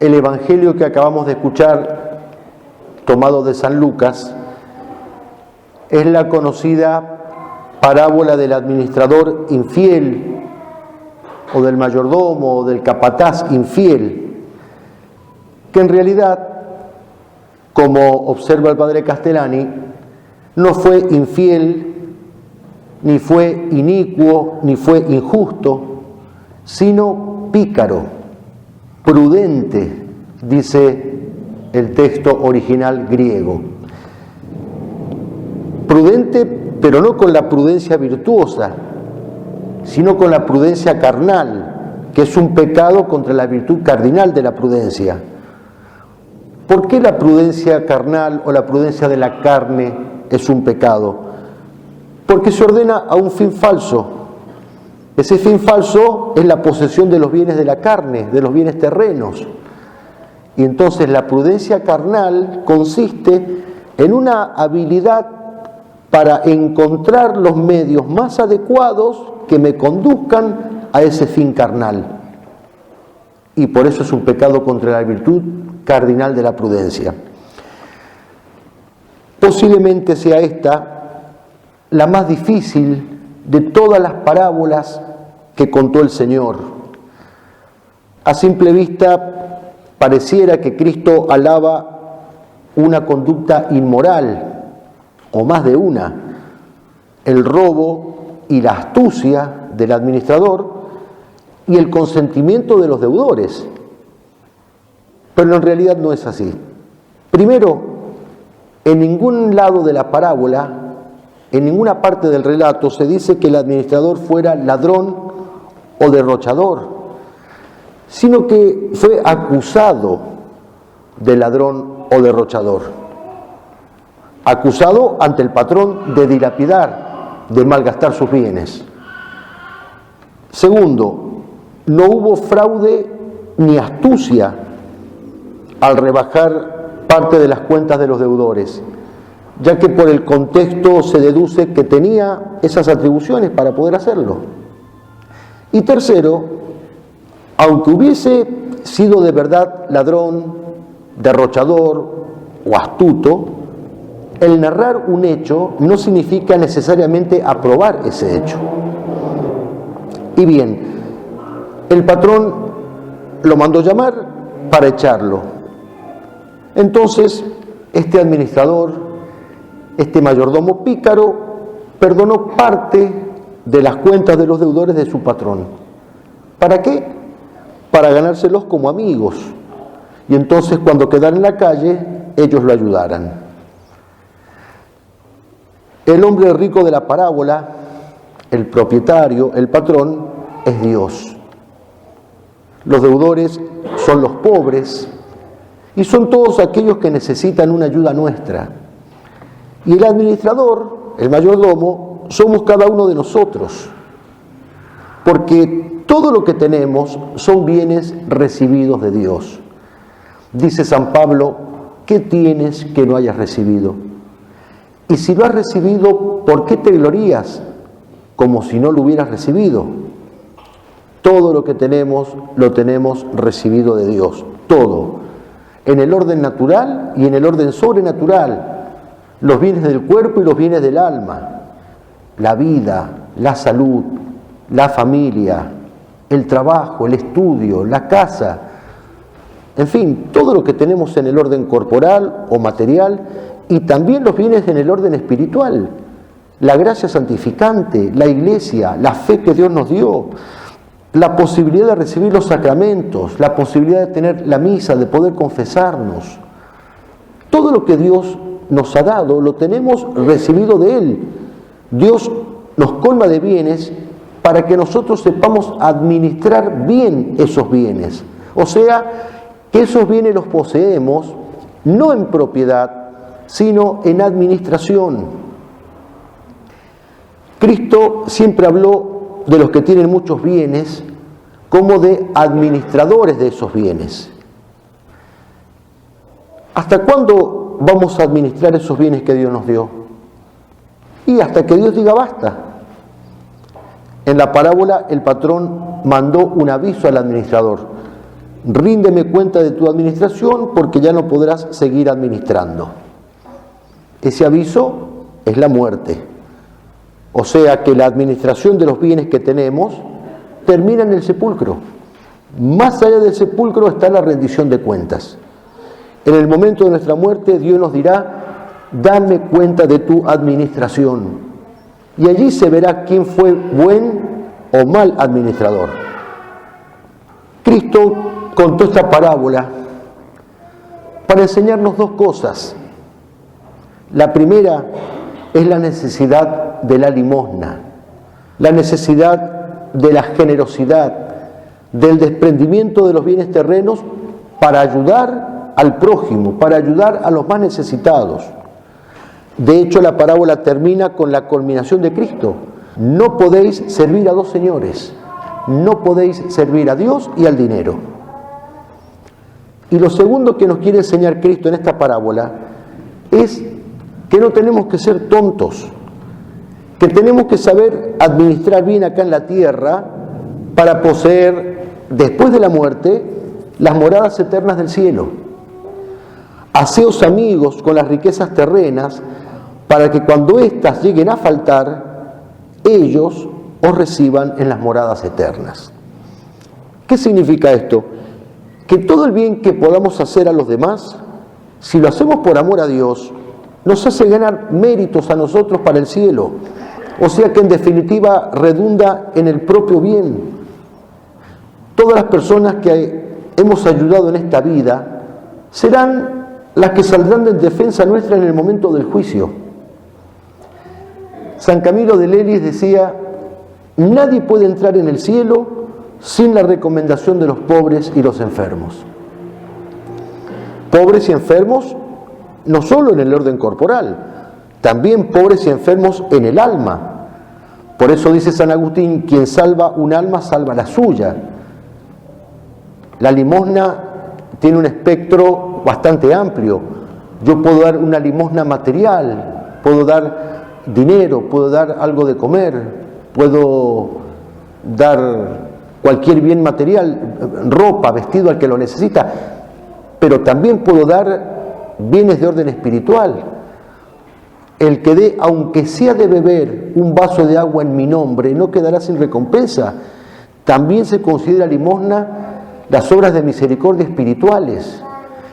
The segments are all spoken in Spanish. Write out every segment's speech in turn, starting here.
el evangelio que acabamos de escuchar, tomado de San Lucas, es la conocida parábola del administrador infiel, o del mayordomo, o del capataz infiel, que en realidad, como observa el padre Castellani, no fue infiel, ni fue inicuo, ni fue injusto, sino pícaro, prudente, dice el texto original griego. Prudente, pero no con la prudencia virtuosa, sino con la prudencia carnal, que es un pecado contra la virtud cardinal de la prudencia. ¿Por qué la prudencia carnal o la prudencia de la carne es un pecado? Porque se ordena a un fin falso. Ese fin falso es la posesión de los bienes de la carne, de los bienes terrenos. Y entonces la prudencia carnal consiste en una habilidad para encontrar los medios más adecuados que me conduzcan a ese fin carnal. Y por eso es un pecado contra la virtud cardinal de la prudencia. Posiblemente sea esta la más difícil de todas las parábolas que contó el Señor. A simple vista pareciera que Cristo alaba una conducta inmoral, o más de una, el robo y la astucia del administrador y el consentimiento de los deudores. Pero en realidad no es así. Primero, en ningún lado de la parábola, en ninguna parte del relato, se dice que el administrador fuera ladrón o derrochador, sino que fue acusado de ladrón o derrochador. Acusado ante el patrón de dilapidar, de malgastar sus bienes. Segundo, no hubo fraude ni astucia al rebajar parte de las cuentas de los deudores, ya que por el contexto se deduce que tenía esas atribuciones para poder hacerlo. Y tercero, aunque hubiese sido de verdad ladrón, derrochador o astuto, el narrar un hecho no significa necesariamente aprobar ese hecho. Y bien, el patrón lo mandó llamar para echarlo. Entonces, este administrador, este mayordomo pícaro, perdonó parte de las cuentas de los deudores de su patrón. ¿Para qué? Para ganárselos como amigos. Y entonces, cuando quedaran en la calle, ellos lo ayudaran. El hombre rico de la parábola, el propietario, el patrón, es Dios. Los deudores son los pobres y son todos aquellos que necesitan una ayuda nuestra. Y el administrador, el mayordomo, somos cada uno de nosotros, porque todo lo que tenemos son bienes recibidos de Dios. Dice San Pablo, ¿qué tienes que no hayas recibido? Y si lo has recibido, ¿por qué te glorías como si no lo hubieras recibido? Todo lo que tenemos, lo tenemos recibido de Dios, todo. En el orden natural y en el orden sobrenatural, los bienes del cuerpo y los bienes del alma, la vida, la salud, la familia, el trabajo, el estudio, la casa, en fin, todo lo que tenemos en el orden corporal o material y también los bienes en el orden espiritual, la gracia santificante, la iglesia, la fe que Dios nos dio, la posibilidad de recibir los sacramentos, la posibilidad de tener la misa, de poder confesarnos. Todo lo que Dios nos ha dado lo tenemos recibido de Él. Dios nos colma de bienes para que nosotros sepamos administrar bien esos bienes. O sea, que esos bienes los poseemos no en propiedad, sino en administración. Cristo siempre habló de los que tienen muchos bienes como de administradores de esos bienes. ¿Hasta cuándo vamos a administrar esos bienes que Dios nos dio? Y hasta que Dios diga basta. En la parábola el patrón mandó un aviso al administrador. ríndeme cuenta de tu administración porque ya no podrás seguir administrando. Ese aviso es la muerte. O sea que la administración de los bienes que tenemos termina en el sepulcro. Más allá del sepulcro está la rendición de cuentas. En el momento de nuestra muerte, Dios nos dirá: dame cuenta de tu administración. Y allí se verá quién fue buen o mal administrador. Cristo contó esta parábola para enseñarnos dos cosas. La primera es la necesidad de la limosna, la necesidad de la generosidad, del desprendimiento de los bienes terrenos para ayudar al prójimo, para ayudar a los más necesitados. De hecho, la parábola termina con la culminación de Cristo: no podéis servir a dos señores, no podéis servir a Dios y al dinero. Y lo segundo que nos quiere enseñar Cristo en esta parábola es que no tenemos que ser tontos, que tenemos que saber administrar bien acá en la tierra para poseer, después de la muerte, las moradas eternas del cielo. Haceos amigos con las riquezas terrenas para que cuando éstas lleguen a faltar, ellos os reciban en las moradas eternas. ¿Qué significa esto? Que todo el bien que podamos hacer a los demás, si lo hacemos por amor a Dios, nos hace ganar méritos a nosotros para el cielo. O sea que en definitiva redunda en el propio bien. Todas las personas que hemos ayudado en esta vida serán las que saldrán en defensa nuestra en el momento del juicio. San Camilo de Lelis decía: nadie puede entrar en el cielo sin la recomendación de los pobres y los enfermos. Pobres y enfermos no solo en el orden corporal, también pobres y enfermos en el alma. Por eso dice San Agustín: quien salva un alma salva la suya. La limosna tiene un espectro bastante amplio. Yo puedo dar una limosna material, puedo dar dinero, puedo dar algo de comer, puedo dar cualquier bien material, ropa, vestido al que lo necesita, pero también puedo dar bienes de orden espiritual. El que dé, aunque sea de beber, un vaso de agua en mi nombre, no quedará sin recompensa. También se considera limosna las obras de misericordia espirituales,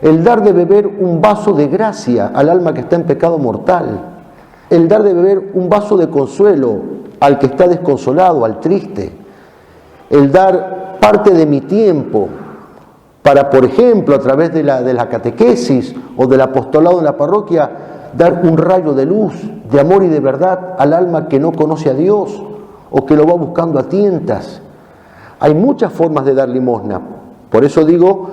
el dar de beber un vaso de gracia al alma que está en pecado mortal, el dar de beber un vaso de consuelo al que está desconsolado, al triste, el dar parte de mi tiempo para, por ejemplo, a través de la catequesis o del apostolado en la parroquia, dar un rayo de luz, de amor y de verdad al alma que no conoce a Dios o que lo va buscando a tientas. Hay muchas formas de dar limosna. Por eso digo,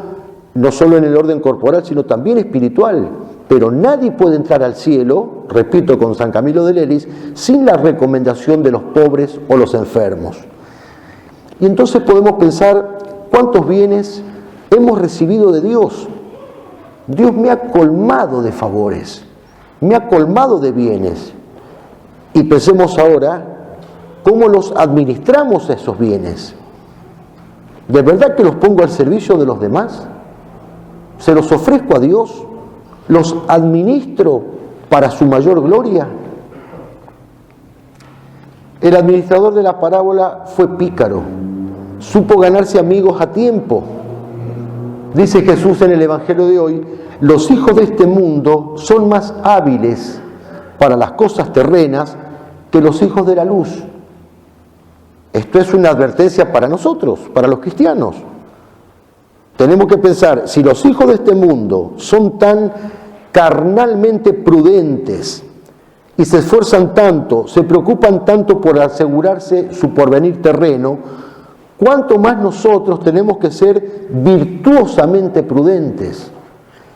no solo en el orden corporal, sino también espiritual. Pero nadie puede entrar al cielo, repito con San Camilo de Lelis, sin la recomendación de los pobres o los enfermos. Y entonces podemos pensar cuántos bienes hemos recibido de Dios. Dios me ha colmado de favores, me ha colmado de bienes. Y pensemos ahora cómo los administramos esos bienes. ¿De verdad que los pongo al servicio de los demás? ¿Se los ofrezco a Dios? ¿Los administro para su mayor gloria? El administrador de la parábola fue pícaro, supo ganarse amigos a tiempo. Dice Jesús en el Evangelio de hoy: los hijos de este mundo son más hábiles para las cosas terrenas que los hijos de la luz. Esto es una advertencia para nosotros, para los cristianos. Tenemos que pensar, si los hijos de este mundo son tan carnalmente prudentes y se esfuerzan tanto, se preocupan tanto por asegurarse su porvenir terreno, ¿cuánto más nosotros tenemos que ser virtuosamente prudentes?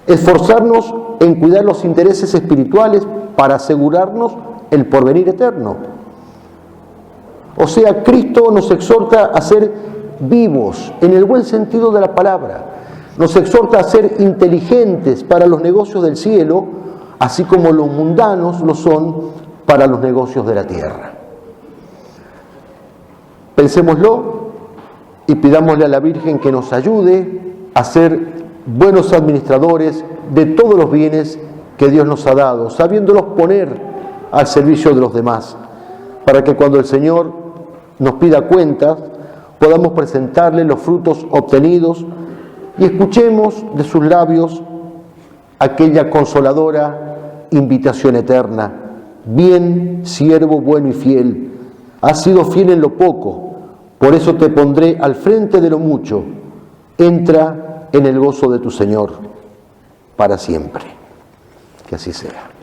Esforzarnos en cuidar los intereses espirituales para asegurarnos el porvenir eterno. O sea, Cristo nos exhorta a ser vivos, en el buen sentido de la palabra. Nos exhorta a ser inteligentes para los negocios del cielo, así como los mundanos lo son para los negocios de la tierra. Pensémoslo y pidámosle a la Virgen que nos ayude a ser buenos administradores de todos los bienes que Dios nos ha dado, sabiéndolos poner al servicio de los demás, para que cuando el Señor nos pida cuentas, podamos presentarle los frutos obtenidos y escuchemos de sus labios aquella consoladora invitación eterna. Bien, siervo bueno y fiel, has sido fiel en lo poco, por eso te pondré al frente de lo mucho. Entra en el gozo de tu Señor para siempre. Que así sea.